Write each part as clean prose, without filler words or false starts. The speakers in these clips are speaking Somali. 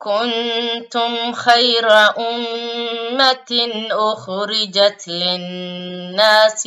كنتم خير أمة أخرجت للناس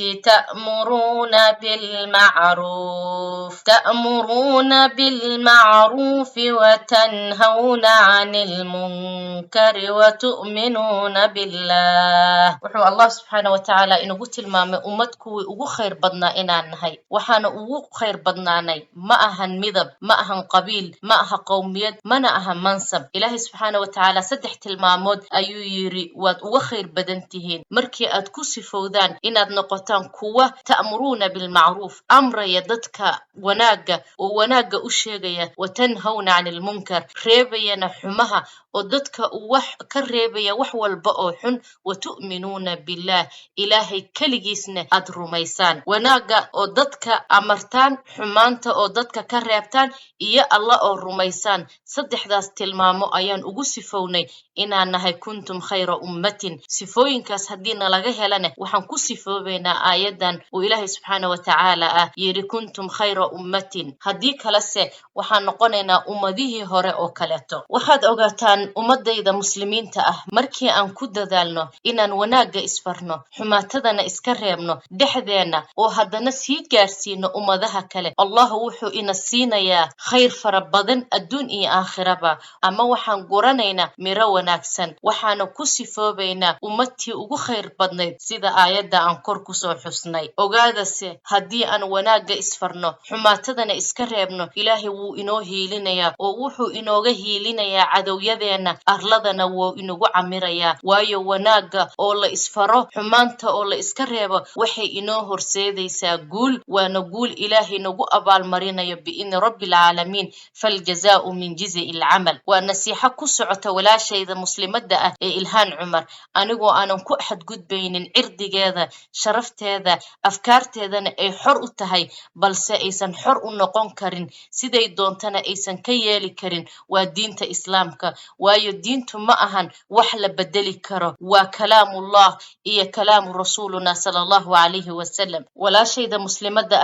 تأمرون بالمعروف وتنهون عن المنكر وتؤمنون بالله. wuxuu Allah subxaana wa tacaala inagu tilmaamay ummad kuwii ugu khayr badnaa inaan nahay. waxaana ugu khayr badnaanay ma ahan midab, ma ahan qabiil, ma aha qowmiyad, mana aha mansab. ilaahay subxaana wa tacaala 3 tilmaamood ayuu yiri waad uga khayr badan tihiin markii aad ku sifowdaan inaad noqotaan kuwa ta'muruuna bilmacruuf, amraya dadka wanaaga oo wanaaga u sheegaya, watanhawna canil munkar, reebayana xumaha oo dadka wax ka reebaya wax walba oo xun, watu'minuuna billah, ilaahay kaligiisna aad rumaysaan. wanaaga oo dadka amartaan, xumaanta oo dadka ka reebtaan, iyo Allah oo rumaysaan. 3daas tilmaamo ayaan ugu sifownay inaan nahay kuntum khayra ummatin. sifooyinkaas haddiina laga helana waxaan ku sifoobaynaa aayadan oo ilaahay subxaana wa tacaala yiri kuntum khayra ummatin. haddii kalese waxaan noqonaynaa ummadihii hore oo kaleeto. waxaad ogaataan ummadayda muslimiinta markii aan ku dadaalno inaan wanaaga isfarno, xumaatadana iska reebno dhexdeena, oo haddana sii gaarsiino ummadaha kale, Allah wuxuu ina siinayaa khayr fara badan adduun iyo aakhiraba. ama waxaan guranaynaa miro wanaagsan, waxaana ku sifoobaynaa ummadtii ugu khayr badnayd sida aayadda aan kor kusoo xusnay. ogaadase haddii aan wanaaga isfarno, xumaatadana iska reebno, ilaahay wuu inoo hiilinayaa oo wuxuu inooga hiilinayaa cadowyadeena, arladana wuu inagu camirayaa. waayo wanaaga oo la isfaro, xumaanta oo la iska reebo waxay inoo horseedaysaa guul, waana guul ilaahay nagu abaalmarinayo biidni rabbil caalamiin. faljazaa'u min jiz'i alcamal. waa nasiixa ku socota walaashayda muslimadda ee Ilhaan Cumar, anigoo aanan ku xadgudbaynin cirdigeeda, sharafteeda, afkaarteedana ay xor u tahay, balse aysan xor u noqon karin siday doontana aysan ka yeeli karin. waa diinta islaamka, waayo diintu ma ahan wax la bedeli karo, waa kalaamullah iyo kalaamu rasuuluna sallallahu alayhi wasallam. walaashayda muslimadda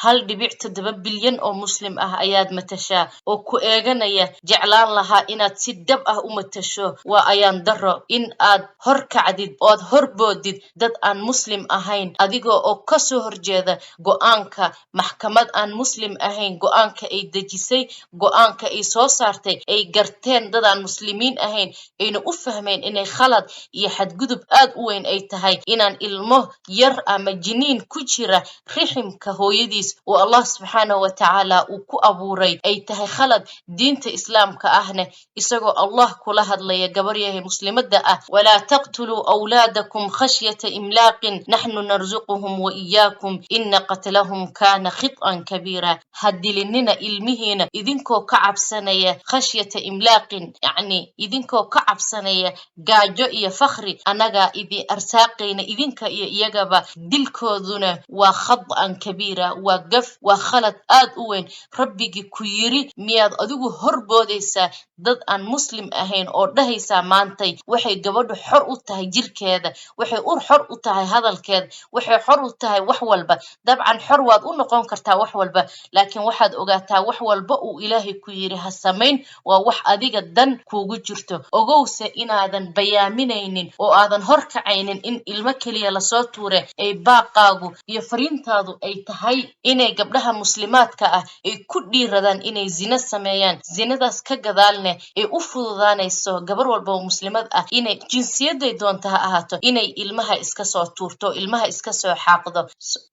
1.7 bilyan oo muslim ayaad matashaa oo ku eeganaya, jeclaan lahaa inaad si dhab u matasho. waa ayaan daro in aad hor kacdid oo aad horboodid dad aan muslim ahayn, adigoo oo ka soo horjeeda go'aanka maxkamad aan muslim ahayn, go'aanka ay dejisay, go'aanka ay soo saartay, ay garteen dad aan muslimiin ahayn, ayna u fahmeen inay khalad iyo xadgudub aad u weyn ay tahay inaan ilmo yar ama jiniin ku jira riximka hooyadiis oo Allah subxaanahu wa tacaala uu ku abuuray ay tahay khalad. diinta islaamka ahna isagoo Allah kula hadlaya gabaryahay muslimadda walaa taqtuluu awlaadakum khashyata imlaaqin naxnu narzuquhum wa iyaakum inna qatlahum kaana khit'an kabiira. hadilinina ilmihiina idinkoo ka cabsanaya khashyata imlaaqin, yacni idinkoo ka cabsanaya gaajo iyo fakhri, anagaa idin arsaaqayna idinka iyo iyagaba. dilkooduna waa khad'an kabiira, waa gaf, waa khalad aad u weyn. rabbigii ku yiri miyaad adigu horboodaysaa dad aan muslim ahayn oo dhahaysaa maantay waxay gabadhu xor u tahay jirkeeda, waxay xor u tahay hadalkeeda, waxay xor u tahay wax walba. dabcan xor waad u noqon kartaa wax walba, laakiin waxaad ogaataa wax walba uu ilaahay ku yiri ha samayn waa wax adiga dan kuugu jirto. ogowse inaadan bayaaminaynin oo aadan hor kacaynin in ilmo keliya lasoo tuure, ay baaqaagu iyo fariintaadu ay tahay inay gabdhaha muslimaadka ay ku dhiiradaan inay zina sameeyaan. zinadaas ka gadaalne ay u fududaanayso gabar walba oo muslimad inay jinsiyaday doonta ha ahaato inay ilmaha iska soo tuurto, ilmaha iska soo xaaqdo.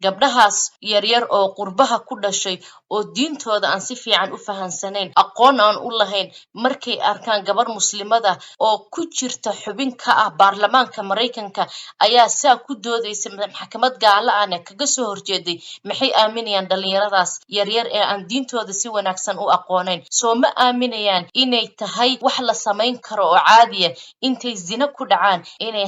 gabdhahaas yaryar oo qurbaha ku dhashay oo diintooda aan si fiican u fahansanayn, aqoon aan u lahayn, markay arkaan gabar muslimada oo ku jirta xubin ka baarlamaanka Mareykanka ayaa saa ku doodaysa maxkamad gaala kaga soo horjeeday, maxay aaminayaan dhalinyaradaas yaryar ee aan diintooda si wanaagsan u aqoonayn? soo ma aaminayaan inay tahay wax la samayn karo oo caadiya intay zina ku dhacaan inay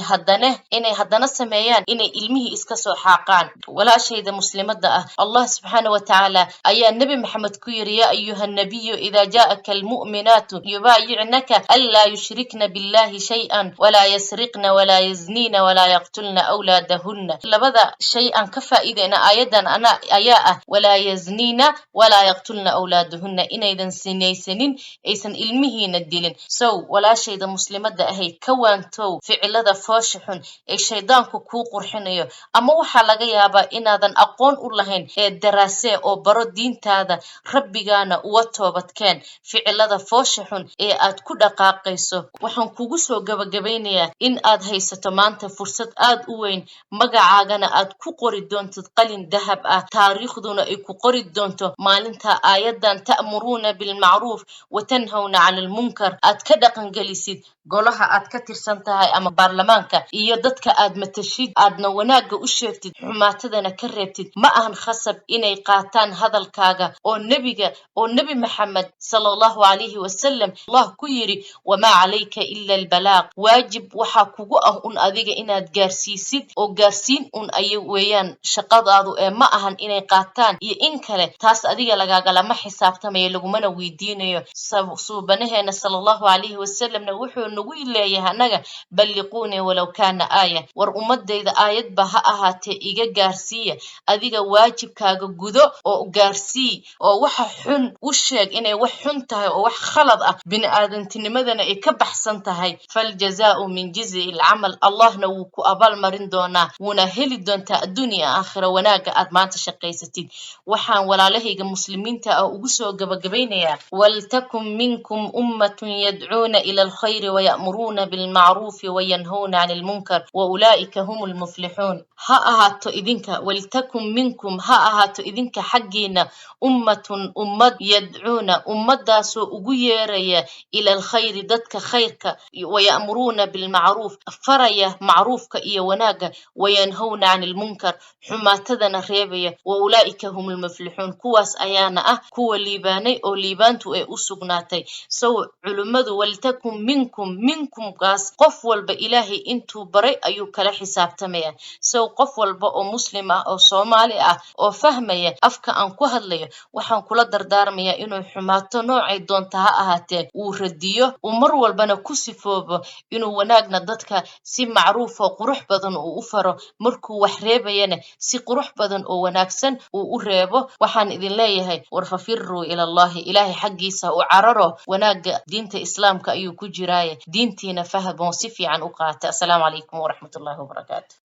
haddana sameeyaan inay ilmihii iska soo xaaqaan. walaashayda muslimadda ah, allah subxaana wa tacaala ayaa nebi maxamed ku yidhi yaa ayuha nabiyu idaa jaa'aka almu'minaatu yubaayicnaka anlaa yushrikna billahi shay-an walaa yasriqna walaa yazniina walaa yaqtulna awlaadahunna. labada shay aan ka faa'iidayna aayadan ayaa ah walaa yazniina walaa yaqtulna awlaadahunna, inaydan sinaysanin, aysan ilmihiina dilin. walaashayda muslimadda ahayd, ka waantow ficilada foosha xun ee shaydaanku kuu qurxinayo, ama waxaa laga yaabaa inaadan aqoon u lahayn ee daraasee oo baro diintaada, rabbigaana uwa toobadkeen ficilada foosha xun ee aad ku dhaqaaqayso. waxaan kugu soo gabagabaynayaa in aad haysato maanta fursad aad u weyn, magacaagana aad ku qori doontid qalin dahab ah, taariikhduna ay ku qori doonto maalinta aayadan ta'muruuna bilmacruuf watanhawna cani almunkar aad ka dhaqangelisid golaha aad ka tirsan tahay ama baarlamaanka iyo dadka aad matashid, aadna wanaagga u sheegtid, xumaatadana ka reebtid. ma ahan khasab inay qaataan hadalkaaga oo nebi maxamed sala allahu calayhi wasalam allah ku yidhi wamaa calayka ila albalaaq, waajib waxaa kugu ah un adiga inaad gaarsiisid, oo gaarsiin un aya weeyaan shaqadaadu, ee ma ahan inay qaataan iyo in kale. taas adiga lagaagalama xisaabtamayo, lagumana weydiinayo. suubanaheena sala allahu calayhi wasalamna wuxuu nagu leeyahay annaga balliquunii walow kaana aaya, war ummadayda aayadba ha ahaatee iga gaarsiiya, adiga waajibkaaga gudo oo gaarsii, oo waxa xun u sheeg inay wax xun tahay oo wax khalad ah, bini'aadantinimadana ay ka baxsan tahay. faljazaau min jizi ilcamal, allahna wuu ku abaalmarin doonaa, wuuna heli doontaa adduunya aakhira wanaaga aad maanta shaqaysatid. waxaan walaalahayga muslimiinta ah ugu soo gabagabaynayaa waltakun minkum ummatun yadcuuna ila alkhayri waya'muruuna bilmacruufi wayanhawna cani almunkar waulaa'ika hum lmuflixuun. ha ahaato idinka, waltakun minkum, ha ahaato idinka xaggiina ummatun ummad, yadcuuna ummadaasoo ugu yeeraya ila alkhayri dadka khayrka, waya'muruuna bilmacruuf faraya macruufka iyo wanaagga, wayanhawna cani almunkar xumaatadana reebaya, waulaa'ika hum lmuflixuun, kuwaas ayaana ah kuwa liibaanay oo liibaantu ay u sugnaatay. culimmadu waltakun minkumkaas qof walba ilaahay intuu baray ayuu kala xisaabtamaya. qof walba oo muslim ah oo soomaali ah oo fahmaya afka aan ku hadlayo, waxaan kula dardaarmayaa inuu xumaato noocay doonta ha ahaatee uu radiyo, uu mar walbana ku sifoobo inuu wanaagna dadka si macruuf oo qurux badan uu u faro, markuu wax reebayana si qurux badan oo wanaagsan uu u reebo. waxaan idin leeyahay war fafiruu ila allahi, ilaahay xaggiisa u cararo, wanaagga diinta islaamka ayuu ku jiraaye diintiina fahmo si fiican u qaata. assalaamu calaykum waraxmatullahi wabarakaatu.